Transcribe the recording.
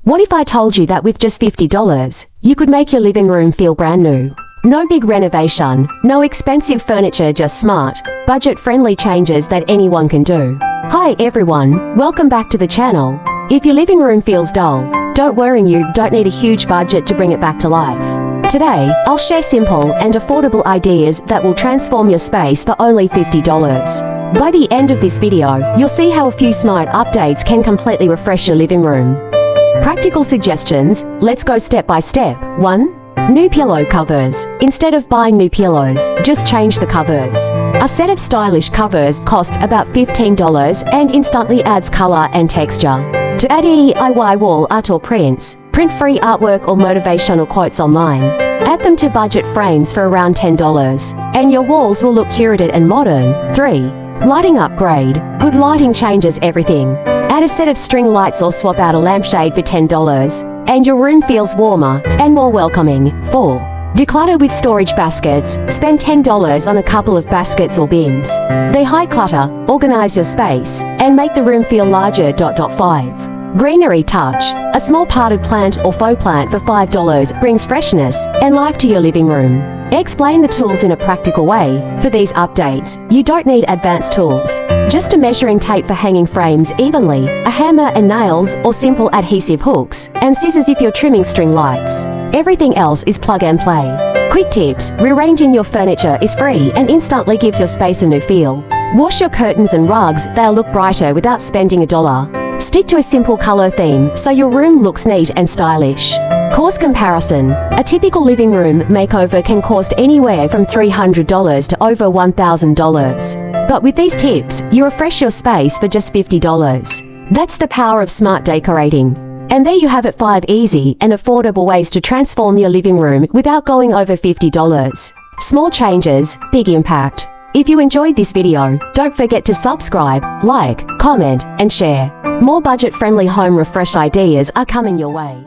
What if I told you that with just $50, you could make your living room feel brand new? No big renovation, no expensive furniture, just smart, budget-friendly changes that anyone can do. Hi everyone, welcome back to the channel. If your living room feels dull, don't worry, you don't need a huge budget to bring it back to life. Today, I'll share simple and affordable ideas that will transform your space for only $50. By the end of this video, you'll see how a few smart updates can completely refresh your living room. Practical suggestions, let's go step by step. 1. New pillow covers. Instead of buying new pillows, just change the covers. A set of stylish covers costs about $15 and instantly adds color and texture. To add DIY wall art or prints, print free artwork or motivational quotes online. Add them to budget frames for around $10, and your walls will look curated and modern. 3. Lighting upgrade. Good lighting changes everything. Add a set of string lights or swap out a lampshade for $10, and your room feels warmer and more welcoming. 4. Declutter with storage baskets. Spend $10 on a couple of baskets or bins. They hide clutter, organize your space, and make the room feel larger. 5. Greenery touch. A small potted plant or faux plant for $5 brings freshness and life to your living room. Explain the tools in a practical way. For these updates, you don't need advanced tools. Just a measuring tape for hanging frames evenly, a hammer and nails or simple adhesive hooks, and scissors if you're trimming string lights. Everything else is plug and play. Quick tips: rearranging your furniture is free and instantly gives your space a new feel. Wash your curtains and rugs, they'll look brighter without spending $1. Stick to a simple color theme so your room looks neat and stylish. Cost comparison. A typical living room makeover can cost anywhere from $300 to over $1,000. But with these tips, you refresh your space for just $50. That's the power of smart decorating. And there you have it, 5 easy and affordable ways to transform your living room without going over $50. Small changes, big impact. If you enjoyed this video, don't forget to subscribe, like, comment, and share. More budget-friendly home refresh ideas are coming your way.